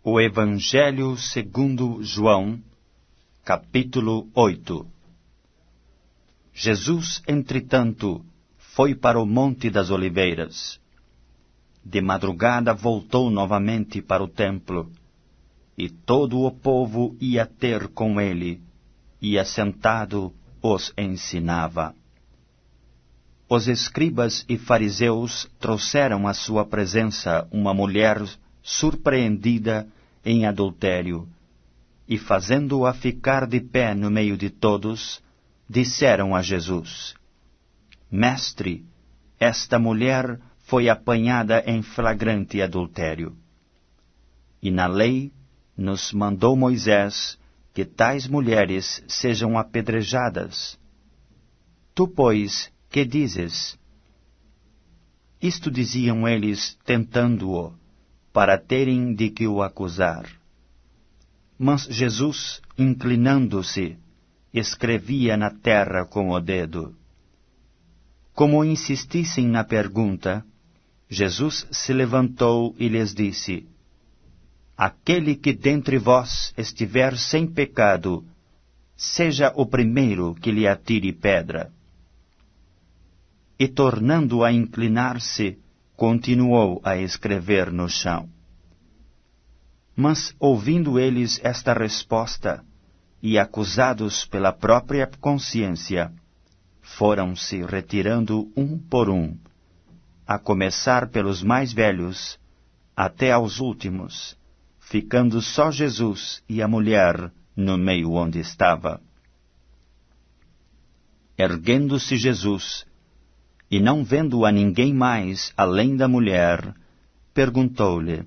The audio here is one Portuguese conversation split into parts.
O Evangelho segundo João, capítulo 8. Jesus, entretanto, foi para o Monte das Oliveiras. De madrugada voltou novamente para o templo, e todo o povo ia ter com ele, e assentado os ensinava. Os escribas e fariseus trouxeram à sua presença uma mulher surpreendida em adultério, e fazendo-a ficar de pé no meio de todos, disseram a Jesus: Mestre, esta mulher foi apanhada em flagrante adultério. E na lei nos mandou Moisés que tais mulheres sejam apedrejadas. Tu, pois, que dizes? Isto diziam eles, tentando-o, para terem de que o acusar. Mas Jesus, inclinando-se, escrevia na terra com o dedo. Como insistissem na pergunta, Jesus se levantou e lhes disse: Aquele que dentre vós estiver sem pecado, seja o primeiro que lhe atire pedra. E tornando a inclinar-se, continuou a escrever no chão. Mas, ouvindo eles esta resposta, e acusados pela própria consciência, foram-se retirando um por um, a começar pelos mais velhos, até aos últimos, ficando só Jesus e a mulher no meio onde estava. Erguendo-se Jesus, e não vendo a ninguém mais além da mulher, perguntou-lhe: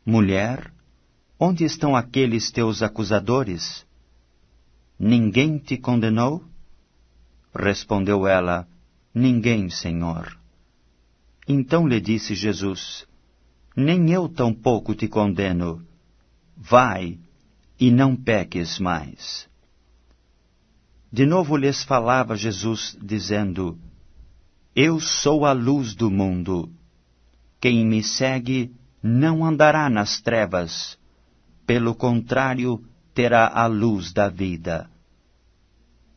Mulher, onde estão aqueles teus acusadores? Ninguém te condenou? Respondeu ela: Ninguém, Senhor. Então lhe disse Jesus: Nem eu tampouco te condeno. Vai, e não peques mais. De novo lhes falava Jesus, dizendo: Eu sou a luz do mundo. Quem me segue não andará nas trevas. Pelo contrário, terá a luz da vida.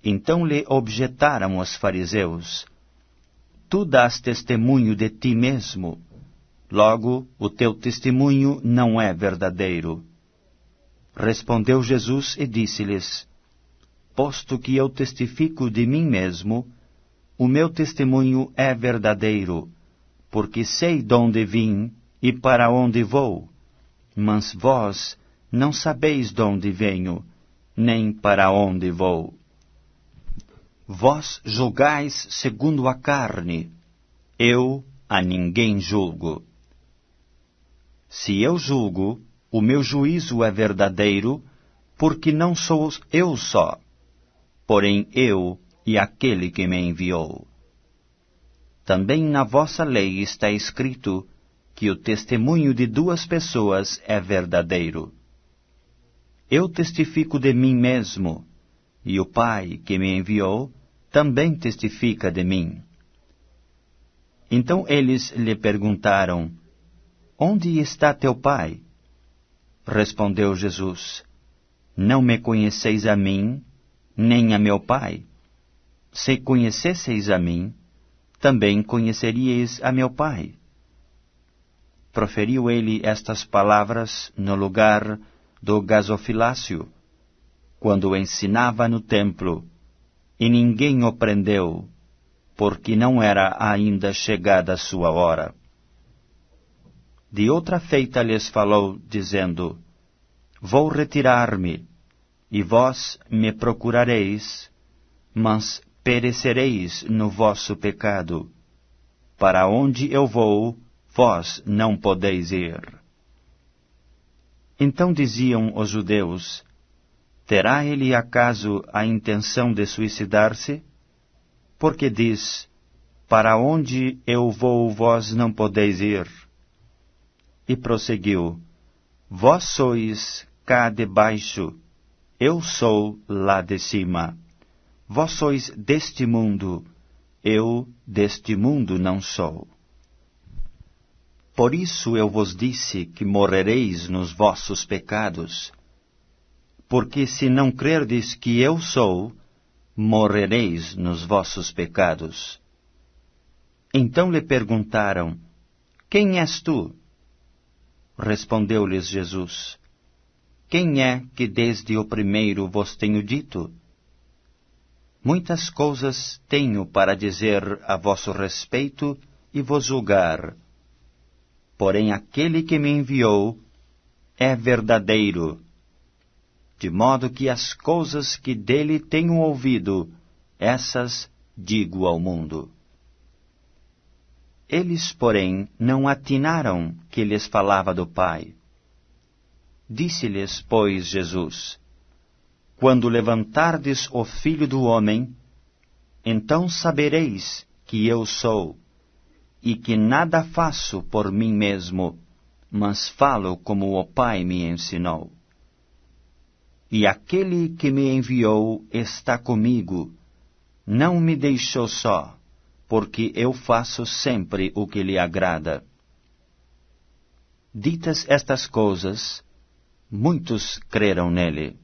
Então lhe objetaram os fariseus: Tu dás testemunho de ti mesmo. Logo, o teu testemunho não é verdadeiro. Respondeu Jesus e disse-lhes: Posto que eu testifico de mim mesmo, o meu testemunho é verdadeiro, porque sei de onde vim e para onde vou. Mas vós não sabeis de onde venho, nem para onde vou. Vós julgais segundo a carne, eu a ninguém julgo. Se eu julgo, o meu juízo é verdadeiro, porque não sou eu só, porém eu e aquele que me enviou. Também na vossa lei está escrito que o testemunho de duas pessoas é verdadeiro. Eu testifico de mim mesmo, e o Pai que me enviou também testifica de mim. Então eles lhe perguntaram: Onde está teu Pai? Respondeu Jesus: Não me conheceis a mim, nem a meu Pai. Se conhecesseis a mim, também conheceríeis a meu Pai. Proferiu ele estas palavras no lugar do gasofilácio, quando ensinava no templo, e ninguém o prendeu, porque não era ainda chegada a sua hora. De outra feita lhes falou, dizendo: Vou retirar-me, e vós me procurareis, mas perecereis no vosso pecado. Para onde eu vou, vós não podeis ir. Então diziam os judeus: Terá ele acaso a intenção de suicidar-se? Porque diz: Para onde eu vou, vós não podeis ir. E prosseguiu: Vós sois cá de baixo, eu sou lá de cima. Vós sois deste mundo, eu deste mundo não sou. Por isso eu vos disse que morrereis nos vossos pecados. Porque se não crerdes que eu sou, morrereis nos vossos pecados. Então lhe perguntaram: Quem és tu? Respondeu-lhes Jesus: Quem é que desde o primeiro vos tenho dito? Muitas coisas tenho para dizer a vosso respeito e vos julgar. Porém aquele que me enviou é verdadeiro, de modo que as coisas que dele tenho ouvido, essas digo ao mundo. Eles, porém, não atinaram que lhes falava do Pai. Disse-lhes, pois, Jesus: Quando levantardes o Filho do Homem, então sabereis que eu sou, e que nada faço por mim mesmo, mas falo como o Pai me ensinou. E aquele que me enviou está comigo, não me deixou só, porque eu faço sempre o que lhe agrada. Ditas estas coisas, muitos creram nele.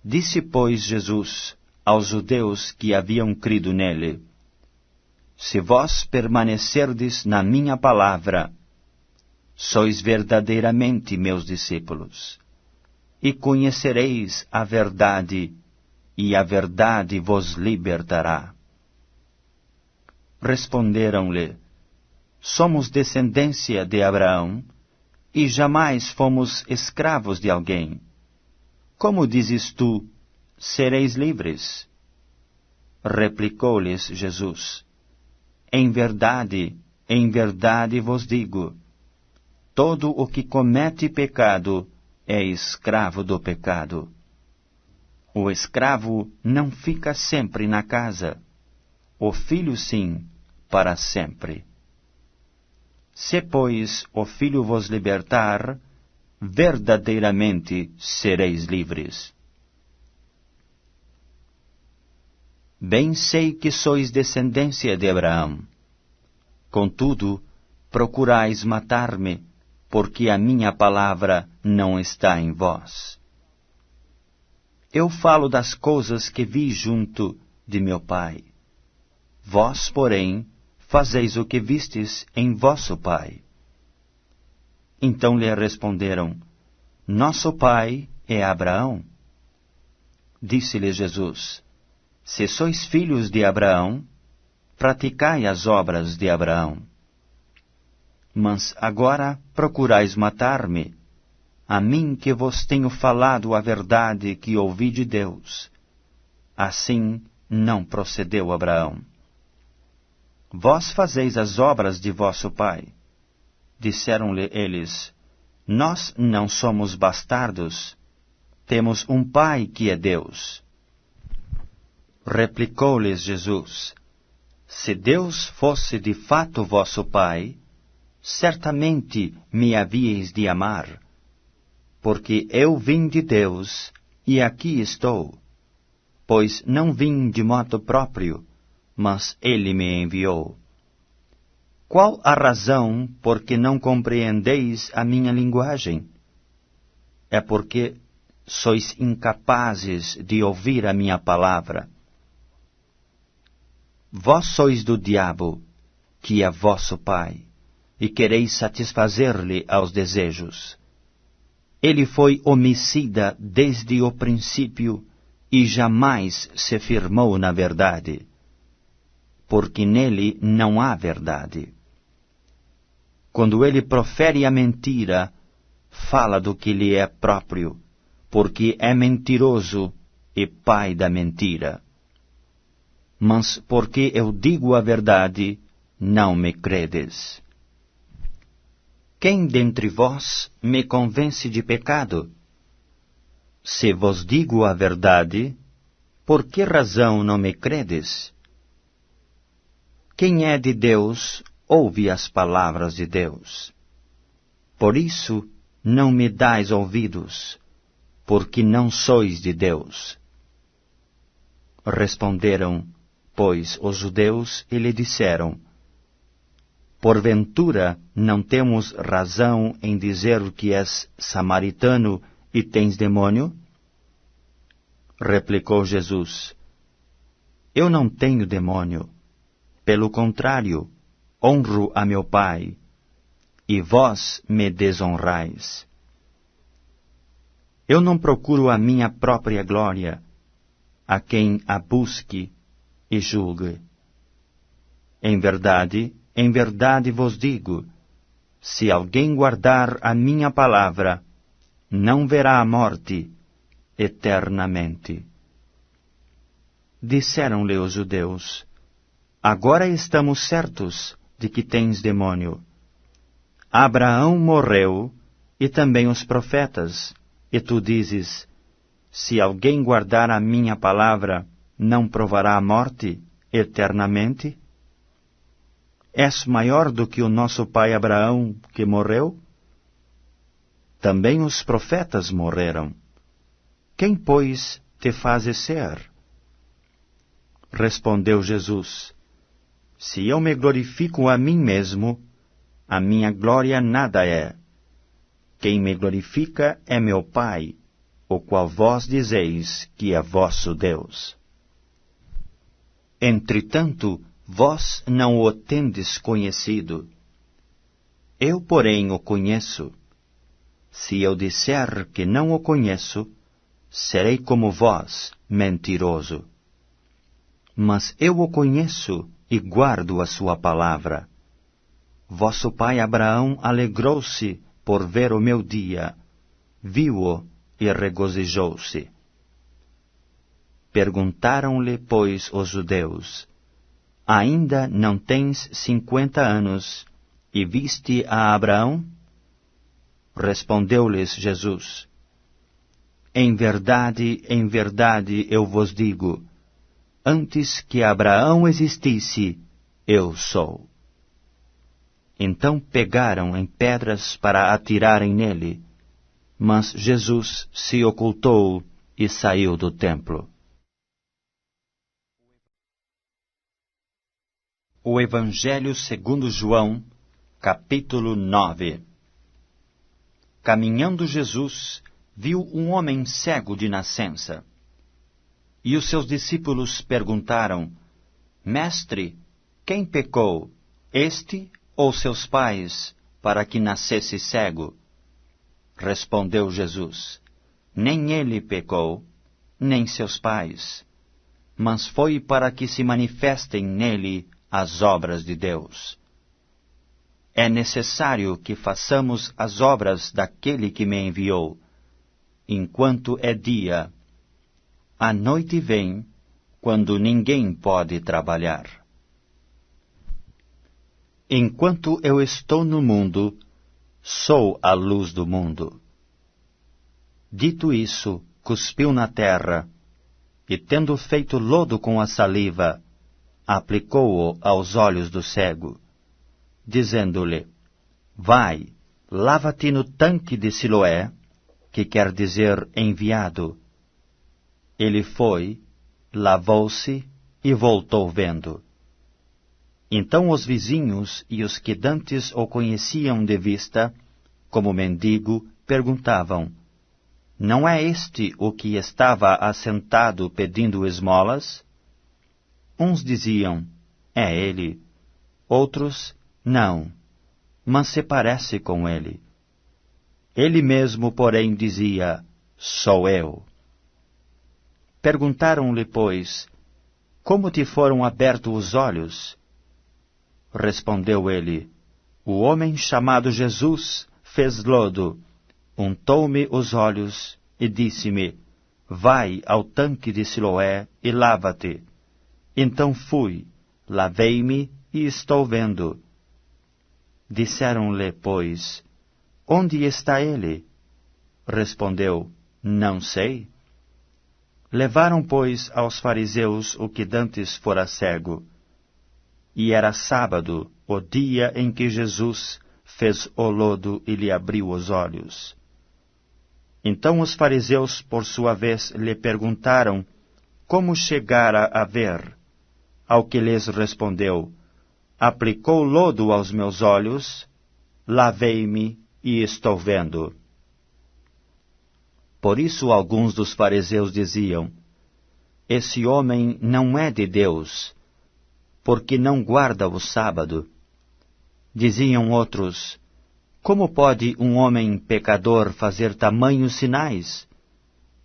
Disse, pois, Jesus aos judeus que haviam crido nele: Se vós permanecerdes na minha palavra, sois verdadeiramente meus discípulos, e conhecereis a verdade, e a verdade vos libertará. Responderam-lhe: Somos descendência de Abraão, e jamais fomos escravos de alguém. Como dizes tu, sereis livres? Replicou-lhes Jesus: em verdade vos digo, todo o que comete pecado é escravo do pecado. O escravo não fica sempre na casa, o filho sim, para sempre. Se, pois, o Filho vos libertar, verdadeiramente sereis livres. Bem sei que sois descendência de Abraão. Contudo, procurais matar-me, porque a minha palavra não está em vós. Eu falo das coisas que vi junto de meu Pai. Vós, porém, fazeis o que vistes em vosso pai. Então lhe responderam: Nosso pai é Abraão. Disse-lhe Jesus: Se sois filhos de Abraão, praticai as obras de Abraão. Mas agora procurais matar-me, a mim que vos tenho falado a verdade que ouvi de Deus. Assim não procedeu Abraão. Vós fazeis as obras de vosso pai. Disseram-lhe eles: Nós não somos bastardos, temos um pai que é Deus. Replicou-lhes Jesus: Se Deus fosse de fato vosso pai, certamente me havíeis de amar, porque eu vim de Deus e aqui estou, pois não vim de modo próprio, mas ele me enviou. Qual a razão por que não compreendeis a minha linguagem? É porque sois incapazes de ouvir a minha palavra. Vós sois do diabo, que é vosso pai, e quereis satisfazer-lhe aos desejos. Ele foi homicida desde o princípio e jamais se firmou na verdade, porque nele não há verdade. Quando ele profere a mentira, fala do que lhe é próprio, porque é mentiroso e pai da mentira. Mas porque eu digo a verdade, não me credes. Quem dentre vós me convence de pecado? Se vos digo a verdade, por que razão não me credes? Quem é de Deus, ouve as palavras de Deus. Por isso, não me dais ouvidos, porque não sois de Deus. Responderam, pois, os judeus e lhe disseram: Porventura, não temos razão em dizer que és samaritano e tens demônio? Replicou Jesus: Eu não tenho demônio. Pelo contrário, honro a meu Pai, e vós me desonrais. Eu não procuro a minha própria glória, a quem a busque e julgue. Em verdade vos digo, se alguém guardar a minha palavra, não verá a morte eternamente. Disseram-lhe os judeus: Agora estamos certos de que tens demônio. Abraão morreu, e também os profetas, e tu dizes: Se alguém guardar a minha palavra, não provará a morte eternamente? És maior do que o nosso pai Abraão, que morreu? Também os profetas morreram. Quem, pois, te fazes ser? Respondeu Jesus: Se eu me glorifico a mim mesmo, a minha glória nada é. Quem me glorifica é meu Pai, o qual vós dizeis que é vosso Deus. Entretanto, vós não o tendes conhecido. Eu, porém, o conheço. Se eu disser que não o conheço, serei como vós, mentiroso. Mas eu o conheço e guardo a sua palavra. Vosso pai Abraão alegrou-se por ver o meu dia, viu-o e regozijou-se. Perguntaram-lhe, pois, os judeus: Ainda não tens 50 anos, e viste a Abraão? Respondeu-lhes Jesus: em verdade eu vos digo, antes que Abraão existisse, eu sou. Então pegaram em pedras para atirarem nele, mas Jesus se ocultou e saiu do templo. O Evangelho segundo João, capítulo 9. Caminhando Jesus, viu um homem cego de nascença. E os seus discípulos perguntaram: Mestre, quem pecou, este ou seus pais, para que nascesse cego? Respondeu Jesus: Nem ele pecou, nem seus pais, mas foi para que se manifestem nele as obras de Deus. É necessário que façamos as obras daquele que me enviou, enquanto é dia. A noite vem, quando ninguém pode trabalhar. Enquanto eu estou no mundo, sou a luz do mundo. Dito isso, cuspiu na terra, e tendo feito lodo com a saliva, aplicou-o aos olhos do cego, dizendo-lhe: Vai, lava-te no tanque de Siloé, que quer dizer enviado. Ele foi, lavou-se e voltou vendo. Então os vizinhos e os que dantes o conheciam de vista, como mendigo, perguntavam: Não é este o que estava assentado pedindo esmolas? Uns diziam: É ele. Outros: Não, mas se parece com ele. Ele mesmo, porém, dizia: Sou eu. Perguntaram-lhe, pois: Como te foram abertos os olhos? Respondeu ele: O homem chamado Jesus fez lodo, untou-me os olhos e disse-me: Vai ao tanque de Siloé e lava-te. Então fui, lavei-me e estou vendo. Disseram-lhe, pois: Onde está ele? Respondeu: Não sei. Levaram, pois, aos fariseus o que dantes fora cego. E era sábado, o dia em que Jesus fez o lodo e lhe abriu os olhos. Então os fariseus, por sua vez, lhe perguntaram como chegara a ver. Ao que lhes respondeu: aplicou lodo aos meus olhos, lavei-me e estou vendo. Por isso alguns dos fariseus diziam: esse homem não é de Deus, porque não guarda o sábado. Diziam outros: como pode um homem pecador fazer tamanhos sinais?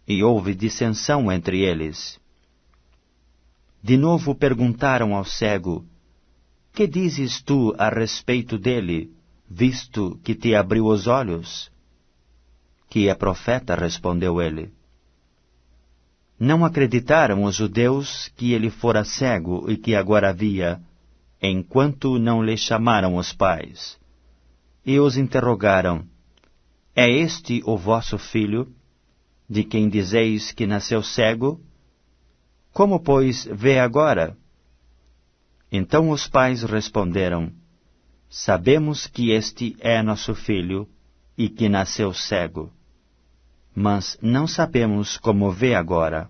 E houve dissensão entre eles. De novo perguntaram ao cego: que dizes tu a respeito dele, visto que te abriu os olhos? Que é profeta, respondeu ele. Não acreditaram os judeus que ele fora cego e que agora via, enquanto não lhe chamaram os pais. E os interrogaram: é este o vosso filho, de quem dizeis que nasceu cego? Como, pois, vê agora? Então os pais responderam: sabemos que este é nosso filho e que nasceu cego. Mas não sabemos como vê agora,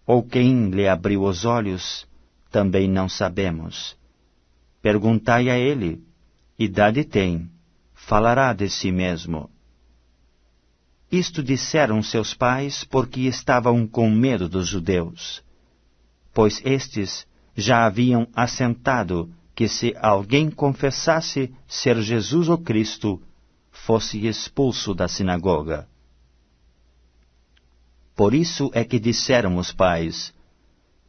ou quem lhe abriu os olhos, também não sabemos. Perguntai a ele: idade tem, falará de si mesmo. Isto disseram seus pais porque estavam com medo dos judeus, pois estes já haviam assentado que se alguém confessasse ser Jesus o Cristo, fosse expulso da sinagoga. Por isso é que disseram os pais: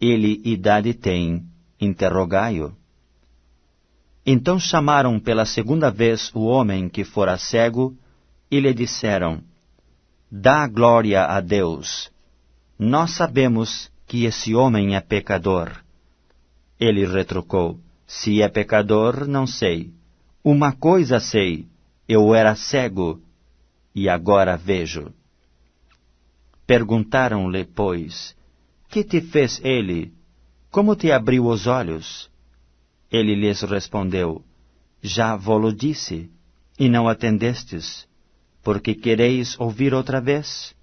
ele idade tem, interrogai-o. Então chamaram pela segunda vez o homem que fora cego e lhe disseram: dá glória a Deus. Nós sabemos que esse homem é pecador. Ele retrucou: se é pecador, não sei. Uma coisa sei, eu era cego e agora vejo. Perguntaram-lhe, pois: que te fez ele? Como te abriu os olhos? Ele lhes respondeu: já vo-lo disse, e não atendestes, porque quereis ouvir outra vez?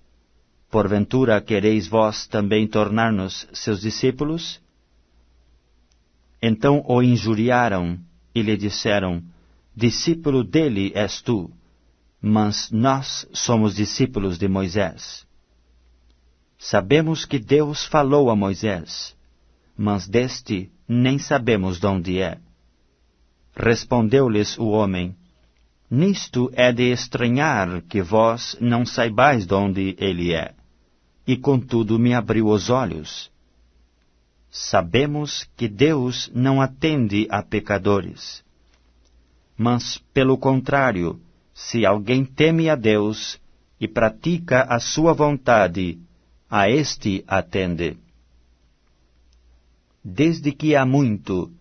Porventura quereis vós também tornar-nos seus discípulos? Então o injuriaram e lhe disseram: discípulo dele és tu, mas nós somos discípulos de Moisés. Sabemos que Deus falou a Moisés, mas deste nem sabemos de onde é. Respondeu-lhes o homem: nisto é de estranhar que vós não saibais de onde ele é, e contudo me abriu os olhos. Sabemos que Deus não atende a pecadores. Mas, pelo contrário, se alguém teme a Deus e pratica a sua vontade, a este atende. Desde que há muito,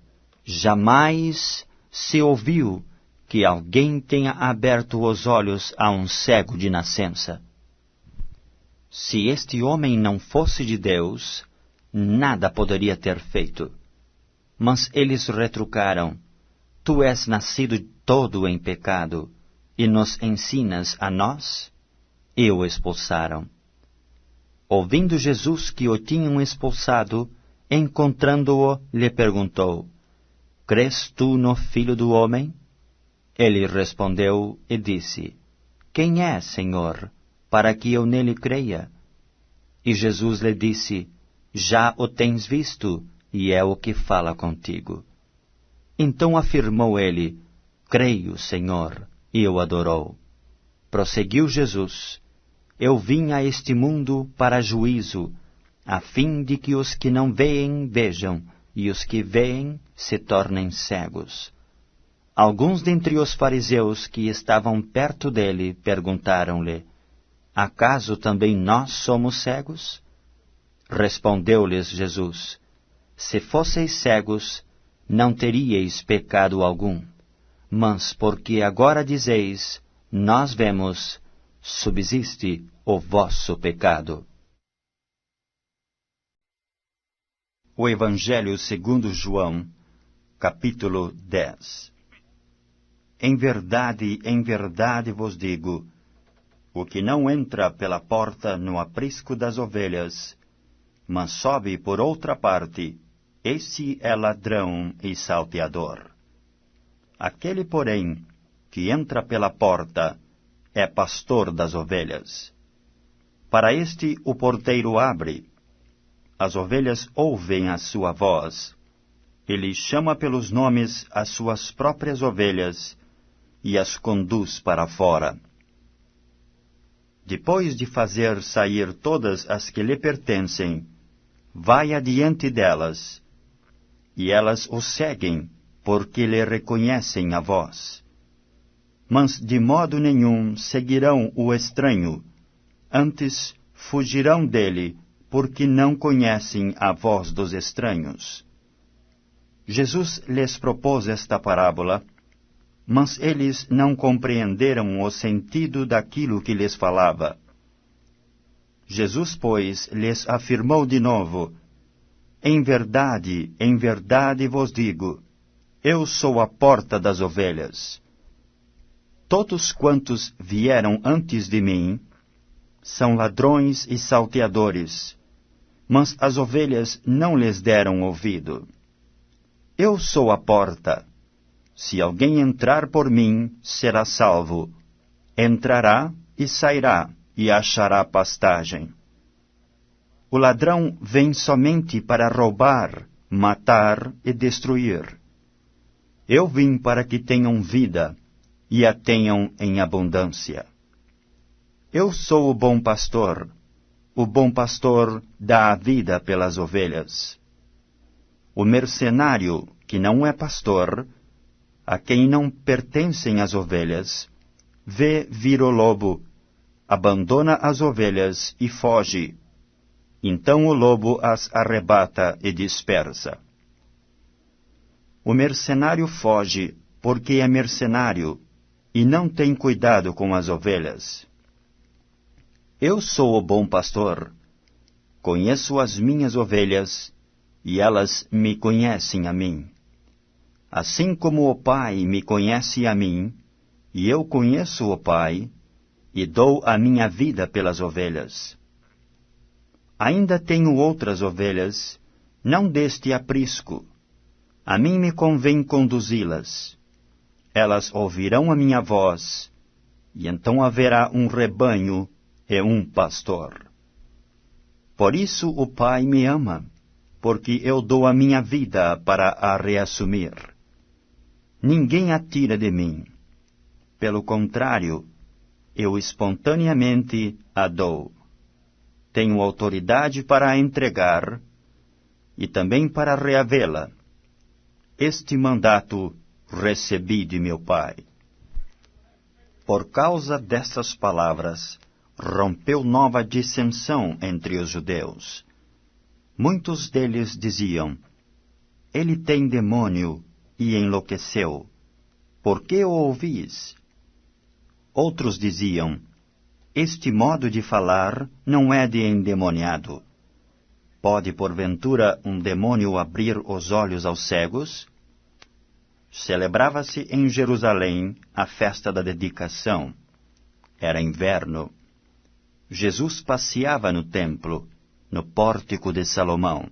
jamais se ouviu que alguém tenha aberto os olhos a um cego de nascença. Se este homem não fosse de Deus, nada poderia ter feito. Mas eles retrucaram: tu és nascido todo em pecado, e nos ensinas a nós? E o expulsaram. Ouvindo Jesus que o tinham expulsado, encontrando-o, lhe perguntou: crês tu no Filho do Homem? Ele respondeu e disse: quem é, Senhor, para que eu nele creia? E Jesus lhe disse: já o tens visto, e é o que fala contigo. Então afirmou ele: creio, Senhor, e o adorou. Prosseguiu Jesus: eu vim a este mundo para juízo, a fim de que os que não veem vejam, e os que veem se tornem cegos. Alguns dentre os fariseus que estavam perto dele perguntaram-lhe: acaso também nós somos cegos? Respondeu-lhes Jesus: se fosseis cegos, não teríeis pecado algum. Mas porque agora dizeis: nós vemos, subsiste o vosso pecado. O Evangelho segundo João, capítulo 10. Em verdade vos digo, o que não entra pela porta no aprisco das ovelhas, mas sobe por outra parte, esse é ladrão e salteador. Aquele, porém, que entra pela porta é pastor das ovelhas. Para este o porteiro abre. As ovelhas ouvem a sua voz. Ele chama pelos nomes as suas próprias ovelhas e as conduz para fora. Depois de fazer sair todas as que lhe pertencem, vai adiante delas, e elas o seguem, porque lhe reconhecem a voz. Mas de modo nenhum seguirão o estranho, antes fugirão dele, porque não conhecem a voz dos estranhos. Jesus lhes propôs esta parábola, mas eles não compreenderam o sentido daquilo que lhes falava. Jesus, pois, lhes afirmou de novo: em verdade vos digo, eu sou a porta das ovelhas. Todos quantos vieram antes de mim são ladrões e salteadores, mas as ovelhas não lhes deram ouvido. Eu sou a porta. Se alguém entrar por mim, será salvo. Entrará e sairá, e achará pastagem. O ladrão vem somente para roubar, matar e destruir. Eu vim para que tenham vida, e a tenham em abundância. Eu sou o bom pastor. O bom pastor dá a vida pelas ovelhas. O mercenário, que não é pastor, a quem não pertencem as ovelhas, vê vir o lobo, abandona as ovelhas e foge. Então o lobo as arrebata e dispersa. O mercenário foge porque é mercenário e não tem cuidado com as ovelhas. Eu sou o bom pastor. Conheço as minhas ovelhas e elas me conhecem a mim. Assim como o Pai me conhece a mim, e eu conheço o Pai, e dou a minha vida pelas ovelhas. Ainda tenho outras ovelhas, não deste aprisco. A mim me convém conduzi-las. Elas ouvirão a minha voz, e então haverá um rebanho e um pastor. Por isso o Pai me ama, porque eu dou a minha vida para a reassumir. Ninguém a tira de mim. Pelo contrário, eu espontaneamente a dou. Tenho autoridade para a entregar e também para reavê-la. Este mandato recebi de meu Pai. Por causa dessas palavras, rompeu nova dissensão entre os judeus. Muitos deles diziam: ele tem demônio e enlouqueceu. Por que o ouvis? Outros diziam: este modo de falar não é de endemoniado. Pode, porventura, um demônio abrir os olhos aos cegos? Celebrava-se em Jerusalém a festa da dedicação. Era inverno. Jesus passeava no templo, no pórtico de Salomão.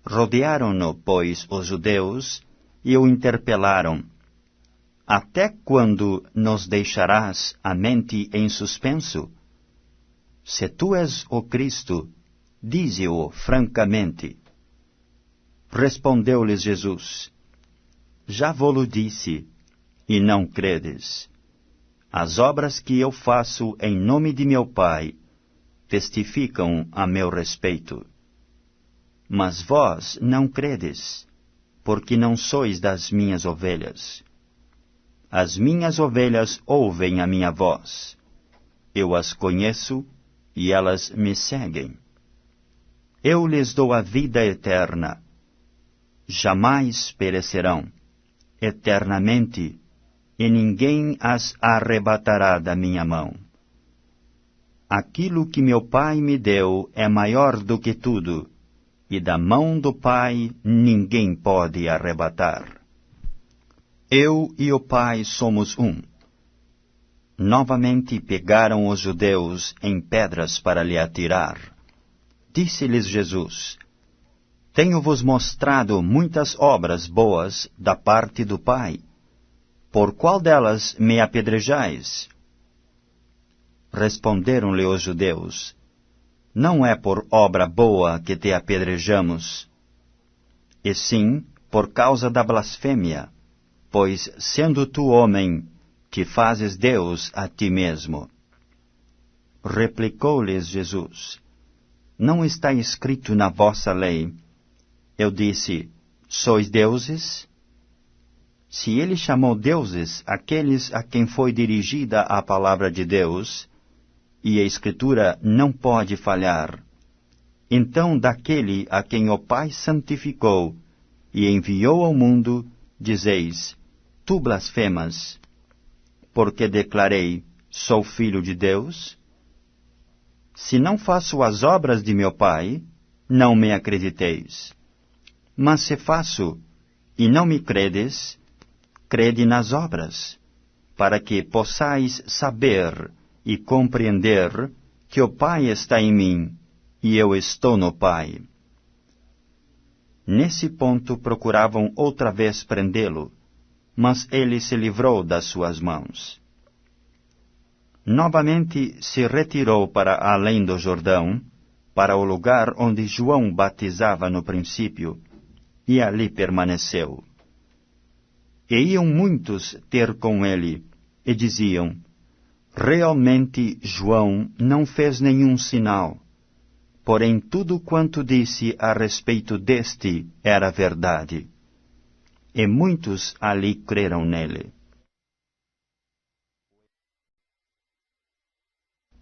Rodearam-no, pois, os judeus e o interpelaram: até quando nos deixarás a mente em suspenso? Se tu és o Cristo, dize-o francamente. Respondeu-lhes Jesus: já vo-lo disse, e não credes. As obras que eu faço em nome de meu Pai testificam a meu respeito. Mas vós não credes, porque não sois das minhas ovelhas. As minhas ovelhas ouvem a minha voz. Eu as conheço e elas me seguem. Eu lhes dou a vida eterna. Jamais perecerão, eternamente, e ninguém as arrebatará da minha mão. Aquilo que meu Pai me deu é maior do que tudo, e da mão do Pai ninguém pode arrebatar. Eu e o Pai somos um. Novamente pegaram os judeus em pedras para lhe atirar. Disse-lhes Jesus: tenho-vos mostrado muitas obras boas da parte do Pai. por qual delas me apedrejais? Responderam-lhe os judeus: Não é por obra boa que te apedrejamos, e sim por causa da blasfêmia, pois, sendo tu homem, te fazes Deus a ti mesmo. Replicou-lhes Jesus: Não está escrito na vossa lei: Eu disse, sois deuses? Se ele chamou deuses aqueles a quem foi dirigida a palavra de Deus, e a Escritura não pode falhar, então daquele a quem o Pai santificou e enviou ao mundo, dizeis, tu blasfemas, porque declarei, sou filho de Deus? Se não faço as obras de meu Pai, não me acrediteis. Mas se faço, e não me credes, crede nas obras, para que possais saber e compreender que o Pai está em mim, e eu estou no Pai. Nesse ponto procuravam outra vez prendê-lo, mas ele se livrou das suas mãos. Novamente se retirou para além do Jordão, para o lugar onde João batizava no princípio, e ali permaneceu. E iam muitos ter com ele, e diziam, realmente João não fez nenhum sinal, porém tudo quanto disse a respeito deste era verdade. E muitos ali creram nele.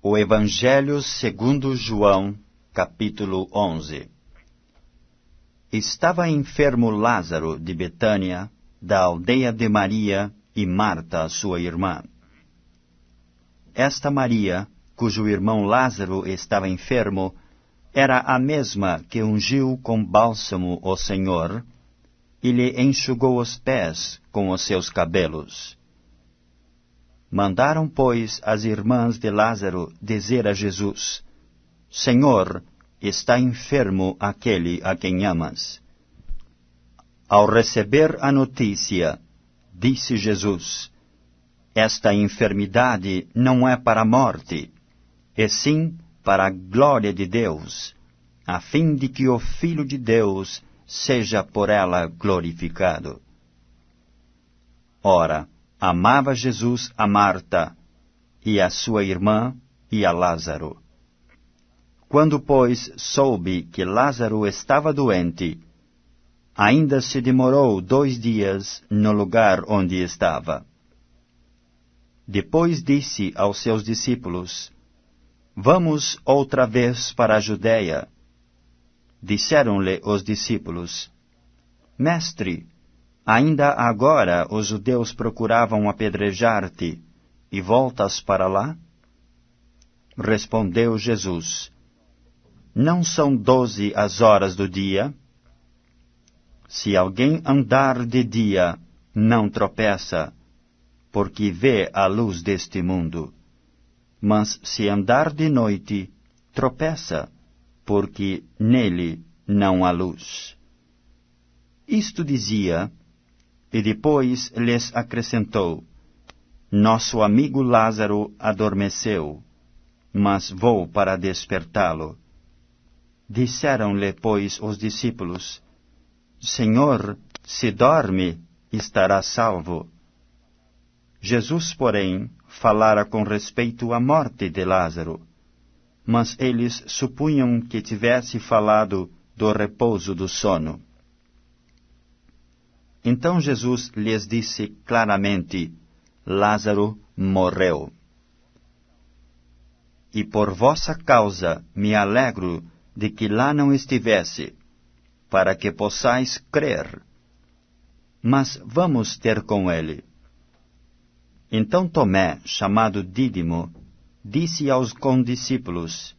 O Evangelho segundo João, capítulo 11. Estava enfermo Lázaro de Betânia, da aldeia de Maria e Marta, sua irmã. Esta Maria, cujo irmão Lázaro estava enfermo, era a mesma que ungiu com bálsamo o Senhor e lhe enxugou os pés com os seus cabelos. Mandaram, pois, as irmãs de Lázaro dizer a Jesus, Senhor, está enfermo aquele a quem amas. Ao receber a notícia, disse Jesus, esta enfermidade não é para a morte, e sim para a glória de Deus, a fim de que o Filho de Deus seja por ela glorificado. Ora, amava Jesus a Marta, e a sua irmã, e a Lázaro. Quando, pois, soube que Lázaro estava doente, ainda se demorou 2 dias no lugar onde estava. Depois disse aos seus discípulos, Vamos outra vez para a Judeia. Disseram-lhe os discípulos, Mestre, ainda agora os judeus procuravam apedrejar-te, e voltas para lá? Respondeu Jesus, Não são 12 as horas do dia? Se alguém andar de dia, não tropeça, porque vê a luz deste mundo. Mas se andar de noite, tropeça, porque nele não há luz. Isto dizia, e depois lhes acrescentou, Nosso amigo Lázaro adormeceu, mas vou para despertá-lo. Disseram-lhe, pois, os discípulos, Senhor, se dorme, estará salvo. Jesus, porém, falara com respeito à morte de Lázaro, mas eles supunham que tivesse falado do repouso do sono. Então Jesus lhes disse claramente, Lázaro morreu. E por vossa causa me alegro de que lá não estivesse, para que possais crer. Mas vamos ter com ele. Então Tomé, chamado Dídimo, disse aos condiscípulos,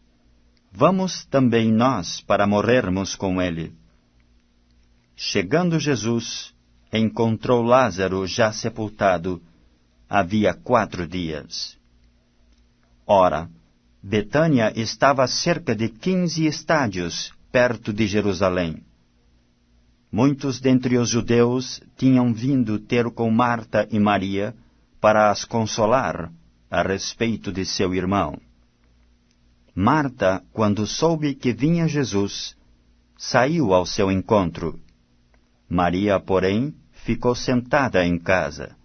Vamos também nós para morrermos com ele. Chegando Jesus, encontrou Lázaro já sepultado, havia 4 dias. Ora, Betânia estava a cerca de 15 estádios, perto de Jerusalém. muitos dentre os judeus tinham vindo ter com Marta e Maria para as consolar a respeito de seu irmão. Marta, quando soube que vinha Jesus, saiu ao seu encontro. Maria, porém, ficou sentada em casa.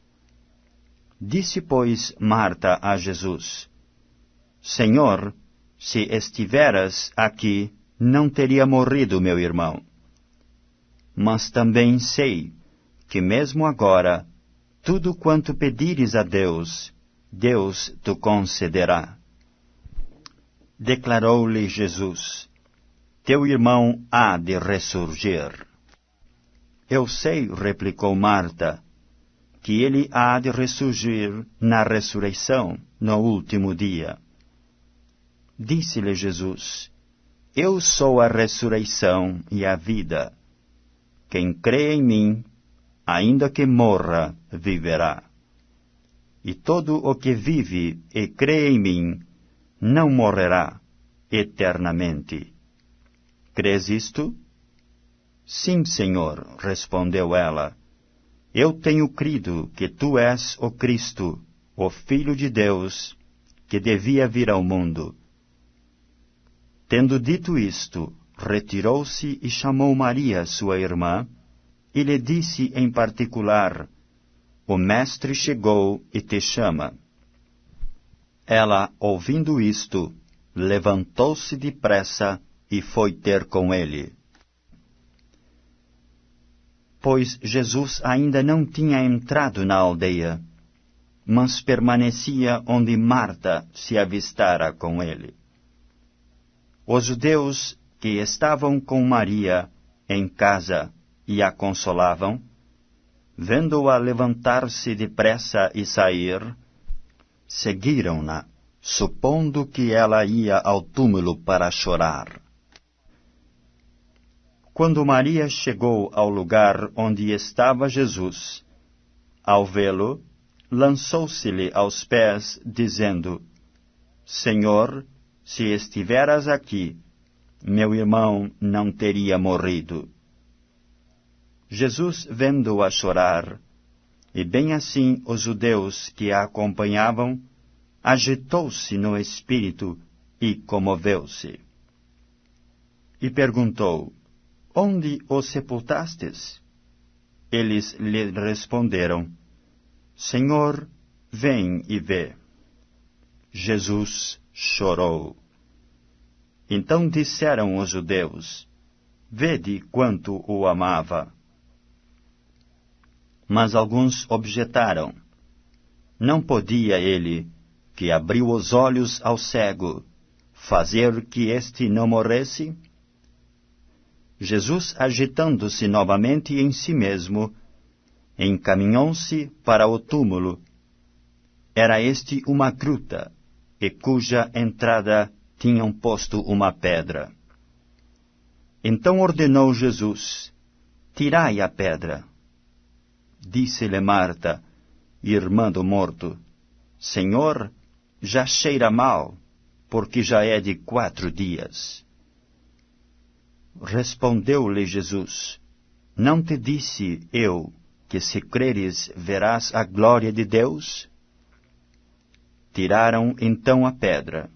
Disse, pois, Marta a Jesus: Senhor, se estiveras aqui, não teria morrido meu irmão. Mas também sei que mesmo agora, tudo quanto pedires a Deus, Deus te concederá. Declarou-lhe Jesus: Teu irmão há de ressurgir. Eu sei, replicou Marta, que ele há de ressurgir na ressurreição, no último dia. Disse-lhe Jesus: Eu sou a ressurreição e a vida. Quem crê em mim, ainda que morra, viverá. E todo o que vive e crê em mim, não morrerá eternamente. Crês isto? Sim, Senhor, respondeu ela. Eu tenho crido que tu és o Cristo, o Filho de Deus, que devia vir ao mundo. Tendo dito isto, retirou-se e chamou Maria, sua irmã, e lhe disse em particular: O Mestre chegou e te chama. Ela, ouvindo isto, levantou-se depressa e foi ter com ele. Pois Jesus ainda não tinha entrado na aldeia, mas permanecia onde Marta se avistara com ele. Os judeus que estavam com Maria em casa e a consolavam, vendo-a levantar-se depressa e sair, seguiram-na, supondo que ela ia ao túmulo para chorar. Quando Maria chegou ao lugar onde estava Jesus, ao vê-lo, lançou-se-lhe aos pés, dizendo: Senhor, se estiveras aqui, meu irmão não teria morrido. Jesus, vendo-a chorar, e bem assim os judeus que a acompanhavam, agitou-se no espírito e comoveu-se. E perguntou: Onde o sepultastes? Eles lhe responderam: Senhor, vem e vê. Jesus chorou. Então disseram os judeus: Vede quanto o amava. Mas alguns objetaram: Não podia ele, que abriu os olhos ao cego, fazer que este não morresse? Jesus, agitando-se novamente em si mesmo, encaminhou-se para o túmulo. Era este uma gruta, e cuja entrada tinham posto uma pedra. Então ordenou Jesus: Tirai a pedra. Disse-lhe Marta, irmã do morto: Senhor, já cheira mal, porque já é de 4 dias. Respondeu-lhe Jesus: Não te disse eu que se creres verás a glória de Deus? Tiraram então a pedra.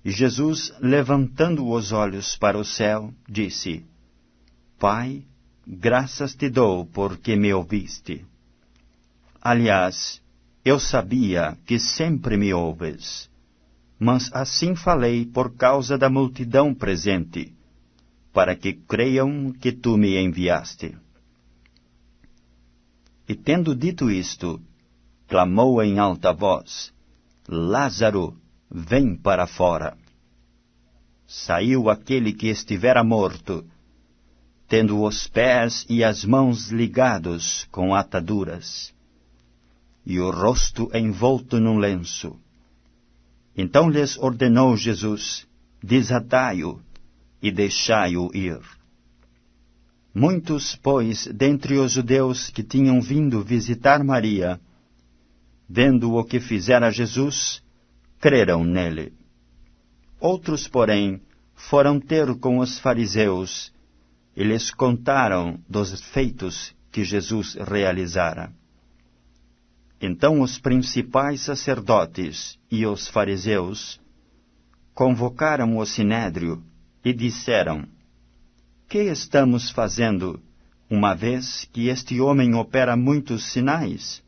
E Jesus, levantando os olhos para o céu, disse: Pai, graças te dou porque me ouviste. Aliás, eu sabia que sempre me ouves, mas assim falei por causa da multidão presente, para que creiam que tu me enviaste. E tendo dito isto, clamou em alta voz: Lázaro, vem para fora. Saiu aquele que estivera morto, tendo os pés e as mãos ligados com ataduras, e o rosto envolto num lenço. Então lhes ordenou Jesus: Desatai-o e deixai-o ir. Muitos, pois, dentre os judeus que tinham vindo visitar Maria, vendo o que fizera Jesus, creram nele. Outros, porém, foram ter com os fariseus e lhes contaram dos feitos que Jesus realizara. Então os principais sacerdotes e os fariseus convocaram o sinédrio e disseram: Que estamos fazendo, uma vez que este homem opera muitos sinais?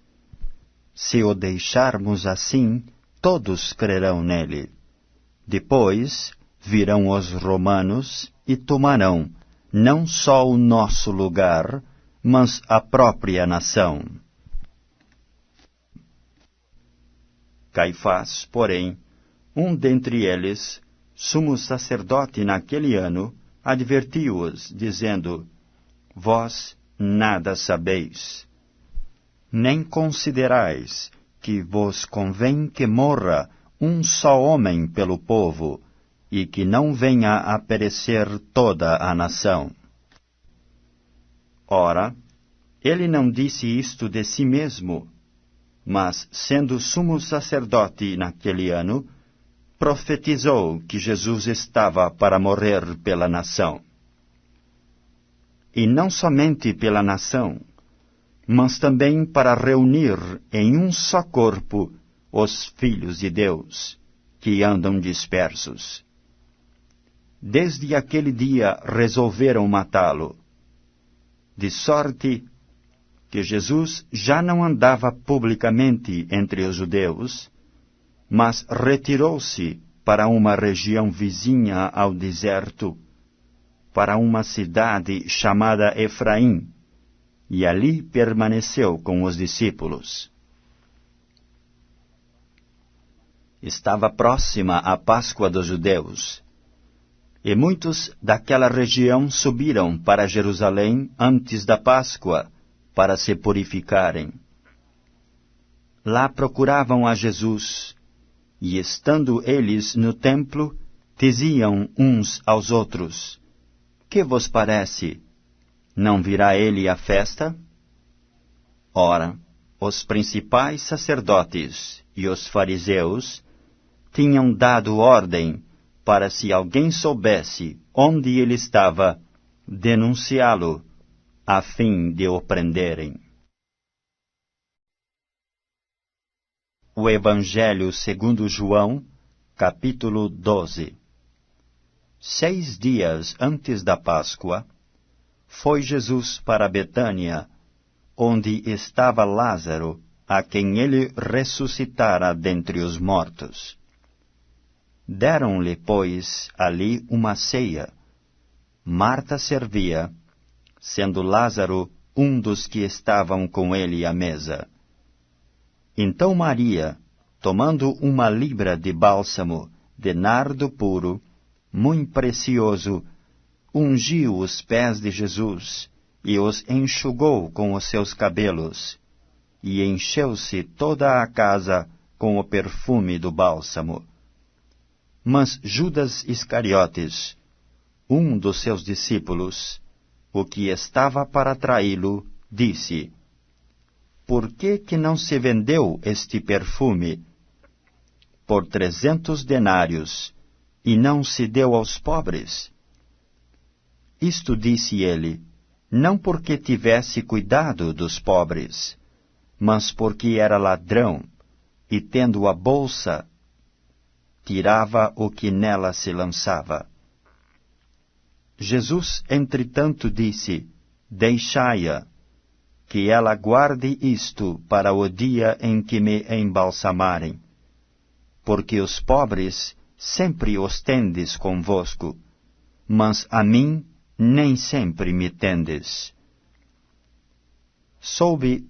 Se o deixarmos assim, todos crerão nele. Depois virão os romanos e tomarão não só o nosso lugar, mas a própria nação. Caifás, porém, um dentre eles, sumo sacerdote naquele ano, advertiu-os, dizendo: Vós nada sabeis, nem considerais que vos convém que morra um só homem pelo povo, e que não venha a perecer toda a nação. Ora, ele não disse isto de si mesmo, mas, sendo sumo sacerdote naquele ano, profetizou que Jesus estava para morrer pela nação. E não somente pela nação, mas também para reunir em um só corpo os filhos de Deus, que andam dispersos. Desde aquele dia resolveram matá-lo, de sorte que Jesus já não andava publicamente entre os judeus, mas retirou-se para uma região vizinha ao deserto, para uma cidade chamada Efraim, e ali permaneceu com os discípulos. Estava próxima a Páscoa dos judeus, e muitos daquela região subiram para Jerusalém antes da Páscoa, para se purificarem. Lá procuravam a Jesus, e estando eles no templo, diziam uns aos outros: Que vos parece? Não virá ele à festa? Ora, os principais sacerdotes e os fariseus tinham dado ordem para, se alguém soubesse onde ele estava, denunciá-lo, a fim de o prenderem. O Evangelho segundo João, capítulo 12. 6 dias antes da Páscoa, foi Jesus para Betânia, onde estava Lázaro, a quem ele ressuscitara dentre os mortos. Deram-lhe, pois, ali uma ceia. Marta servia, sendo Lázaro um dos que estavam com ele à mesa. Então Maria, tomando uma libra de bálsamo de nardo puro, muito precioso, ungiu os pés de Jesus e os enxugou com os seus cabelos, e encheu-se toda a casa com o perfume do bálsamo. Mas Judas Iscariotes, um dos seus discípulos, o que estava para traí-lo, disse: Por que não se vendeu este perfume por 300 denários e não se deu aos pobres? Isto disse ele, não porque tivesse cuidado dos pobres, mas porque era ladrão, e tendo a bolsa, tirava o que nela se lançava. Jesus, entretanto, disse: Deixai-a, que ela guarde isto para o dia em que me embalsamarem. Porque os pobres sempre os tendes convosco, mas a mim nem sempre me tendes. Soube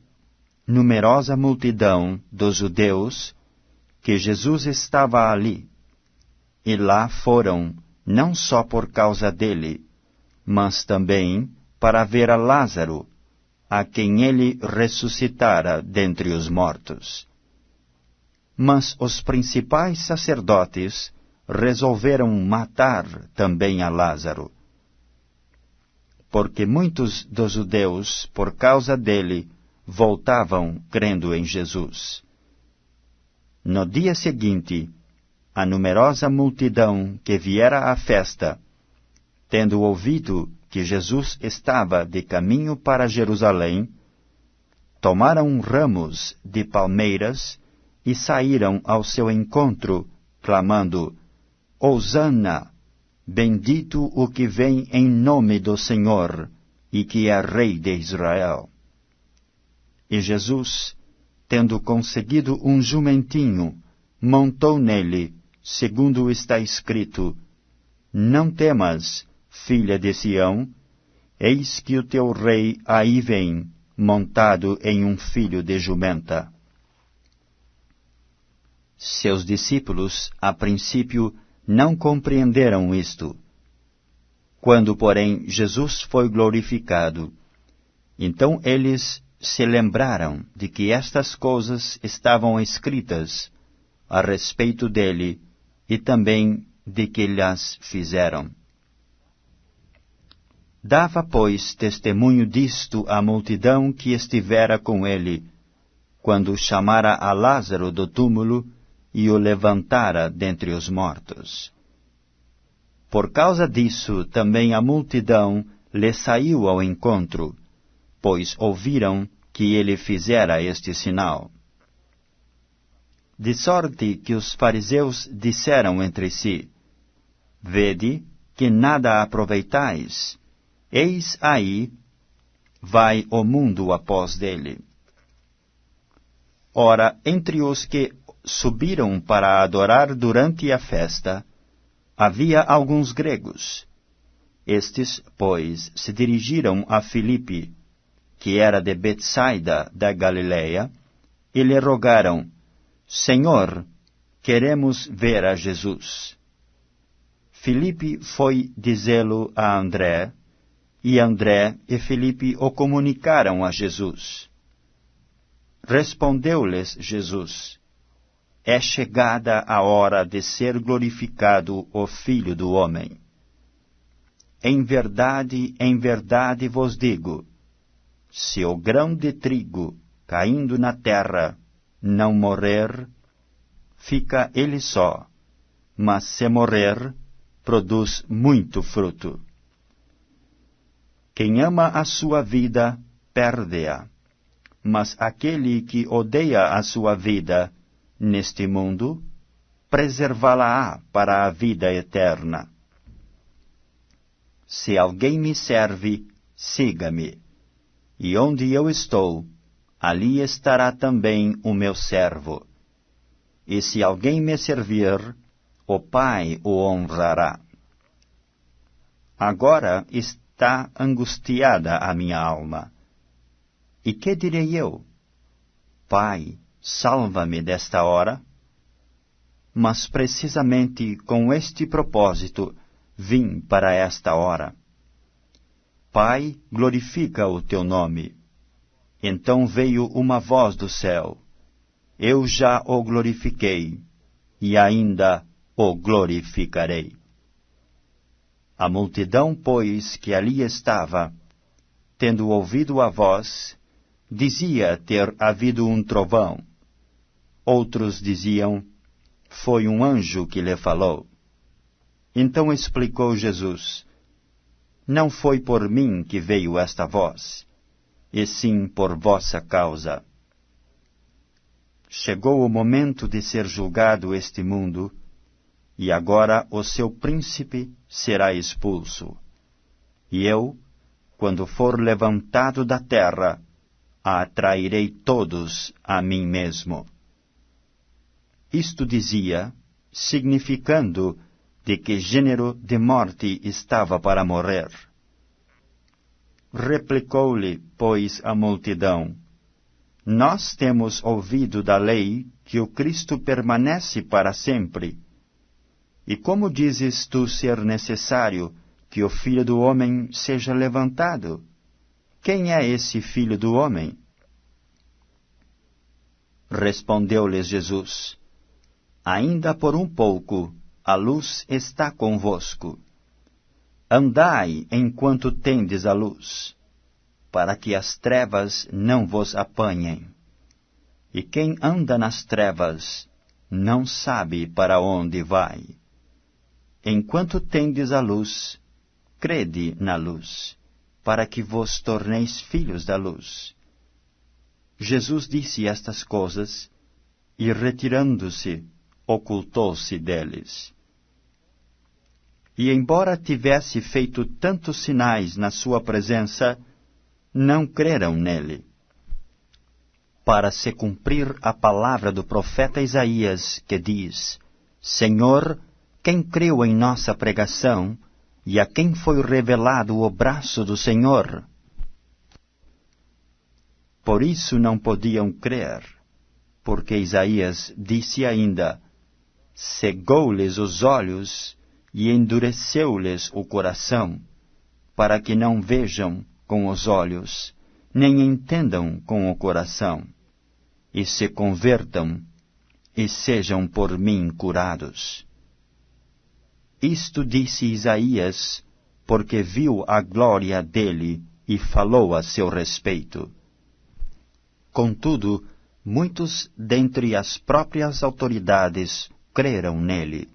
numerosa multidão dos judeus que Jesus estava ali, e lá foram, não só por causa dele, mas também para ver a Lázaro, a quem ele ressuscitara dentre os mortos. Mas os principais sacerdotes resolveram matar também a Lázaro, porque muitos dos judeus, por causa dele, voltavam crendo em Jesus. No dia seguinte, a numerosa multidão que viera à festa, tendo ouvido que Jesus estava de caminho para Jerusalém, tomaram ramos de palmeiras e saíram ao seu encontro, clamando: Hosana! Bendito o que vem em nome do Senhor e que é Rei de Israel. E Jesus, tendo conseguido um jumentinho, montou nele, segundo está escrito: Não temas, filha de Sião, eis que o teu rei aí vem, montado em um filho de jumenta. Seus discípulos, a princípio, não compreenderam isto. Quando, porém, Jesus foi glorificado, então eles se lembraram de que estas coisas estavam escritas a respeito dele e também de que lhes fizeram. Dava, pois, testemunho disto à multidão que estivera com ele, quando chamara a Lázaro do túmulo e o levantara dentre os mortos. Por causa disso, também a multidão lhe saiu ao encontro, pois ouviram que ele fizera este sinal. De sorte que os fariseus disseram entre si: Vede que nada aproveitais, eis aí vai o mundo após dele. Ora, entre os que subiram para adorar durante a festa, havia alguns gregos. Estes, pois, se dirigiram a Filipe, que era de Betsaida da Galileia, e lhe rogaram: Senhor, queremos ver a Jesus. Filipe foi dizê-lo a André, e André e Filipe o comunicaram a Jesus. Respondeu-lhes Jesus: É chegada a hora de ser glorificado o Filho do Homem. Em verdade vos digo, se o grão de trigo, caindo na terra, não morrer, fica ele só, mas se morrer, produz muito fruto. Quem ama a sua vida, perde-a, mas aquele que odeia a sua vida, neste mundo, preservá-la-á para a vida eterna. Se alguém me serve, siga-me, e onde eu estou, ali estará também o meu servo. E se alguém me servir, o Pai o honrará. Agora está angustiada a minha alma. E que direi eu? Pai, salva-me desta hora? Mas precisamente com este propósito vim para esta hora. Pai, glorifica o teu nome. Então veio uma voz do céu: Eu já o glorifiquei, e ainda o glorificarei. A multidão, pois, que ali estava, tendo ouvido a voz, dizia ter havido um trovão. Outros diziam: Foi um anjo que lhe falou. Então explicou Jesus: Não foi por mim que veio esta voz, e sim por vossa causa. Chegou o momento de ser julgado este mundo, e agora o seu príncipe será expulso. E eu, quando for levantado da terra, atrairei todos a mim mesmo. Isto dizia, significando de que gênero de morte estava para morrer. Replicou-lhe, pois, a multidão: Nós temos ouvido da lei que o Cristo permanece para sempre. E como dizes tu ser necessário que o Filho do Homem seja levantado? Quem é esse Filho do Homem? Respondeu-lhes Jesus: Ainda por um pouco a luz está convosco. Andai enquanto tendes a luz, para que as trevas não vos apanhem. E quem anda nas trevas não sabe para onde vai. Enquanto tendes a luz, crede na luz, para que vos torneis filhos da luz. Jesus disse estas coisas, e retirando-se, ocultou-se deles. E embora tivesse feito tantos sinais na sua presença, não creram nele. Para se cumprir a palavra do profeta Isaías, que diz: Senhor, quem creu em nossa pregação, e a quem foi revelado o braço do Senhor? Por isso não podiam crer, porque Isaías disse ainda: cegou-lhes os olhos e endureceu-lhes o coração, para que não vejam com os olhos, nem entendam com o coração, e se convertam, e sejam por mim curados. Isto disse Isaías, porque viu a glória dele e falou a seu respeito. Contudo, muitos dentre as próprias autoridades creram nele,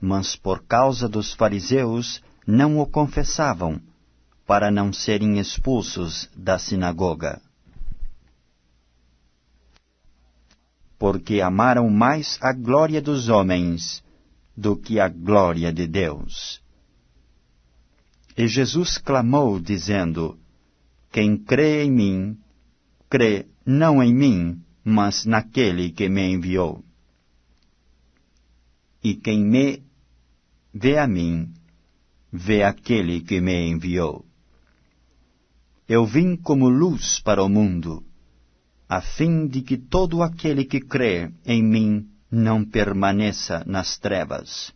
mas por causa dos fariseus não o confessavam, para não serem expulsos da sinagoga. Porque amaram mais a glória dos homens do que a glória de Deus. E Jesus clamou, dizendo: quem crê em mim, crê não em mim, mas naquele que me enviou. E quem me vê a mim, vê aquele que me enviou. Eu vim como luz para o mundo, a fim de que todo aquele que crê em mim não permaneça nas trevas.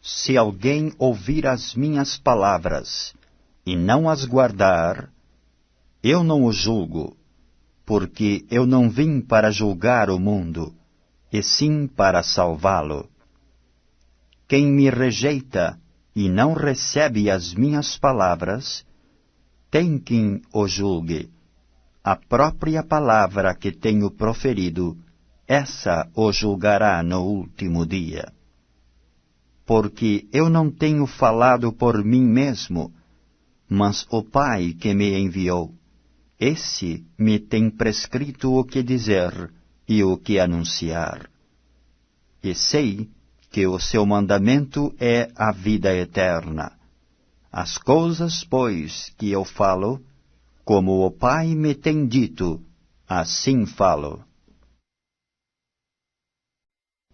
Se alguém ouvir as minhas palavras e não as guardar, eu não o julgo, porque eu não vim para julgar o mundo, e sim para salvá-lo. Quem me rejeita e não recebe as minhas palavras, tem quem o julgue. A própria palavra que tenho proferido, essa o julgará no último dia. Porque eu não tenho falado por mim mesmo, mas o Pai que me enviou, esse me tem prescrito o que dizer e o que anunciar. E sei que o seu mandamento é a vida eterna. As coisas, pois, que eu falo, como o Pai me tem dito, assim falo.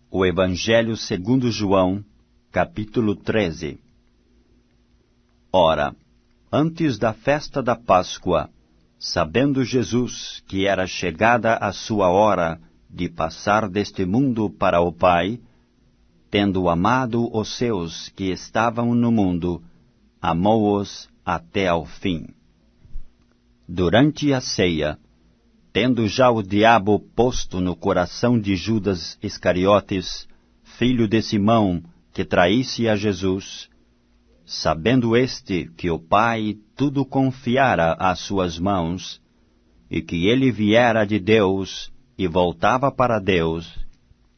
O Evangelho segundo João, capítulo 13. Ora, antes da festa da Páscoa, sabendo Jesus que era chegada a sua hora de passar deste mundo para o Pai, tendo amado os seus que estavam no mundo, amou-os até ao fim. Durante a ceia, tendo já o diabo posto no coração de Judas Iscariotes, filho de Simão, que traísse a Jesus, sabendo este que o Pai tudo confiara às suas mãos, e que ele viera de Deus e voltava para Deus,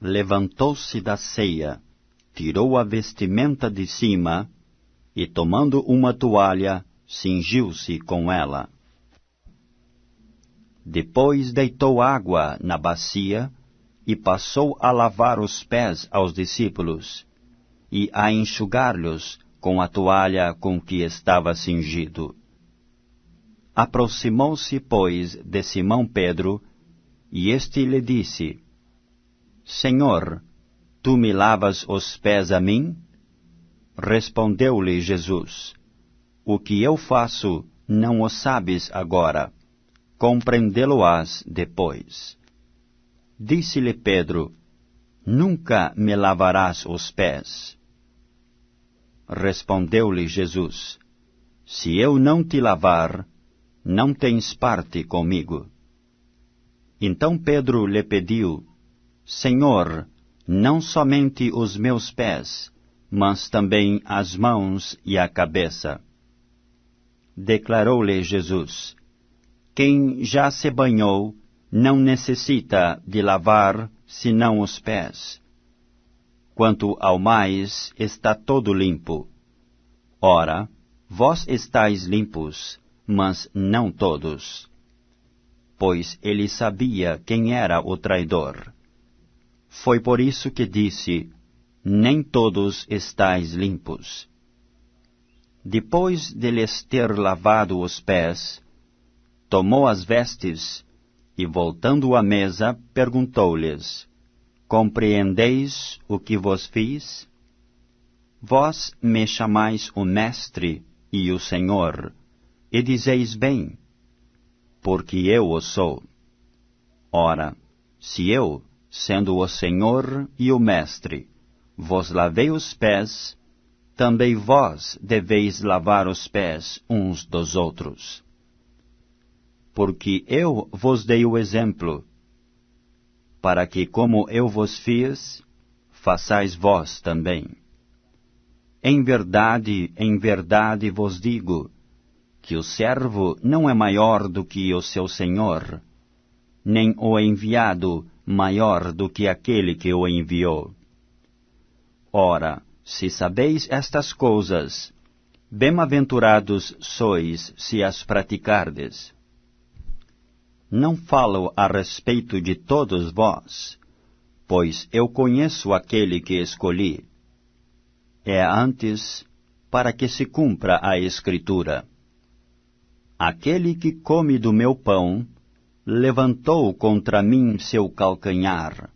levantou-se da ceia, tirou a vestimenta de cima, e tomando uma toalha, cingiu-se com ela. Depois deitou água na bacia, e passou a lavar os pés aos discípulos, e a enxugar-lhes com a toalha com que estava cingido. Aproximou-se, pois, de Simão Pedro, e este lhe disse: Senhor, tu me lavas os pés a mim? Respondeu-lhe Jesus: O que eu faço não o sabes agora, compreendê-lo-ás depois. Disse-lhe Pedro: Nunca me lavarás os pés. Respondeu-lhe Jesus: Se eu não te lavar, não tens parte comigo. Então Pedro lhe pediu: Senhor, não somente os meus pés, mas também as mãos e a cabeça. Declarou-lhe Jesus: Quem já se banhou não necessita de lavar senão os pés. Quanto ao mais, está todo limpo. Ora, vós estáis limpos, mas não todos. Pois ele sabia quem era o traidor. Foi por isso que disse, nem todos estáis limpos. Depois de lhes ter lavado os pés, tomou as vestes e, voltando à mesa, perguntou-lhes, compreendeis o que vos fiz? Vós me chamais o Mestre e o Senhor, e dizeis bem, porque eu o sou. Ora, se eu, sendo o Senhor e o Mestre, vos lavei os pés, também vós deveis lavar os pés uns dos outros. Porque eu vos dei o exemplo, para que, como eu vos fiz, façais vós também. Em verdade vos digo, que o servo não é maior do que o seu senhor, nem o enviado maior do que aquele que o enviou. Ora, se sabeis estas coisas, bem-aventurados sois se as praticardes. Não falo a respeito de todos vós, pois eu conheço aquele que escolhi. É antes para que se cumpra a Escritura. Aquele que come do meu pão, levantou contra mim seu calcanhar.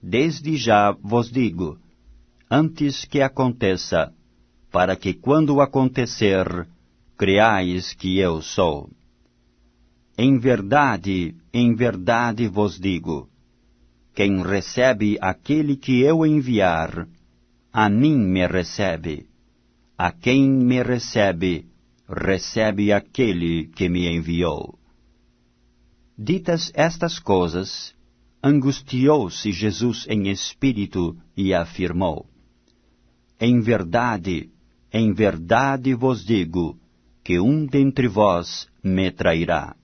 Desde já vos digo, antes que aconteça, para que quando acontecer, creais que eu sou. Em verdade vos digo, quem recebe aquele que eu enviar, a mim me recebe. A quem me recebe, recebe aquele que me enviou. Ditas estas coisas, angustiou-se Jesus em espírito e afirmou, em verdade vos digo, que um dentre vós me trairá.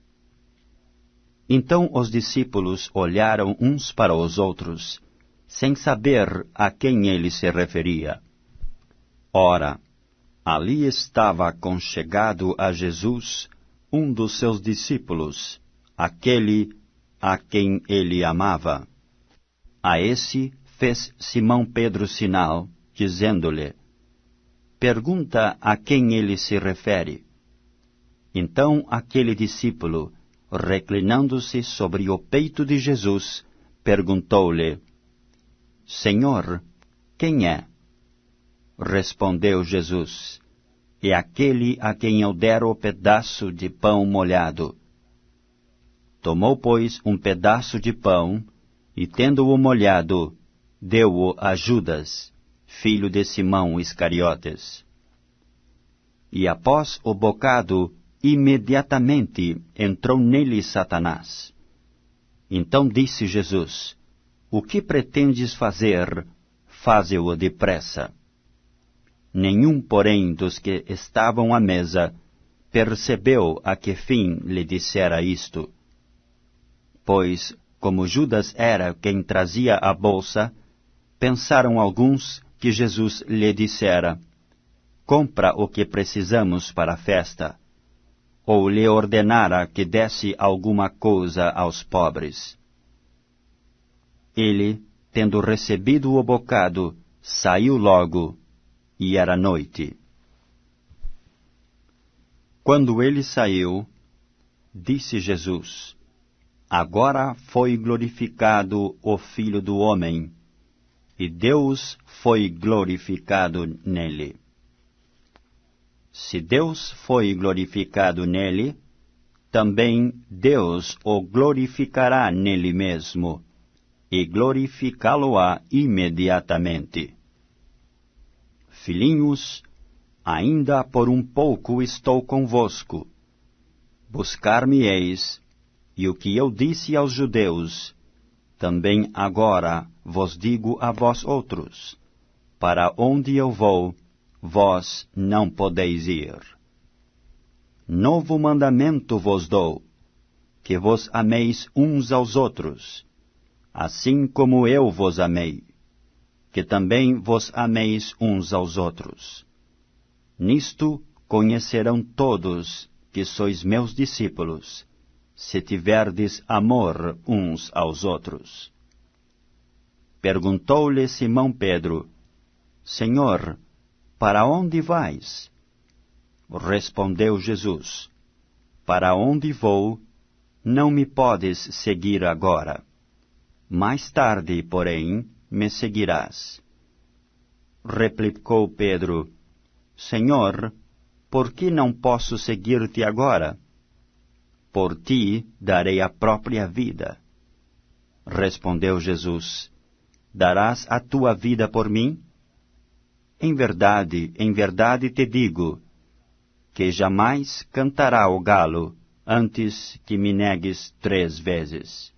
Então os discípulos olharam uns para os outros, sem saber a quem ele se referia. Ora, ali estava conchegado a Jesus um dos seus discípulos, aquele a quem ele amava. A esse fez Simão Pedro sinal, dizendo-lhe, pergunta a quem ele se refere. Então aquele discípulo, reclinando-se sobre o peito de Jesus, perguntou-lhe, Senhor, quem é? Respondeu Jesus, é aquele a quem eu der o pedaço de pão molhado. Tomou, pois, um pedaço de pão, e tendo-o molhado, deu-o a Judas, filho de Simão Iscariotes. E após o bocado, imediatamente entrou nele Satanás. Então disse Jesus, o que pretendes fazer, faze-o depressa. Nenhum, porém, dos que estavam à mesa, percebeu a que fim lhe dissera isto. Pois, como Judas era quem trazia a bolsa, pensaram alguns que Jesus lhe dissera, compra o que precisamos para a festa, ou lhe ordenara que desse alguma coisa aos pobres. Ele, tendo recebido o bocado, saiu logo, e era noite. Quando ele saiu, disse Jesus, agora foi glorificado o Filho do Homem, e Deus foi glorificado nele. Se Deus foi glorificado nele, também Deus o glorificará nele mesmo, e glorificá-lo-á imediatamente. Filhinhos, ainda por um pouco estou convosco. Buscar-me-eis, e o que eu disse aos judeus, também agora vos digo a vós outros, para onde eu vou, vós não podeis ir. Novo mandamento vos dou, que vos ameis uns aos outros, assim como eu vos amei, que também vos ameis uns aos outros. Nisto conhecerão todos que sois meus discípulos, se tiverdes amor uns aos outros. Perguntou-lhe Simão Pedro: Senhor, para onde vais? Respondeu Jesus: Para onde vou, não me podes seguir agora. Mais tarde, porém, me seguirás. Replicou Pedro: Senhor, por que não posso seguir-te agora? Por ti darei a própria vida. Respondeu Jesus: Darás a tua vida por mim? Em verdade te digo, que jamais cantará o galo antes que me negues 3 vezes.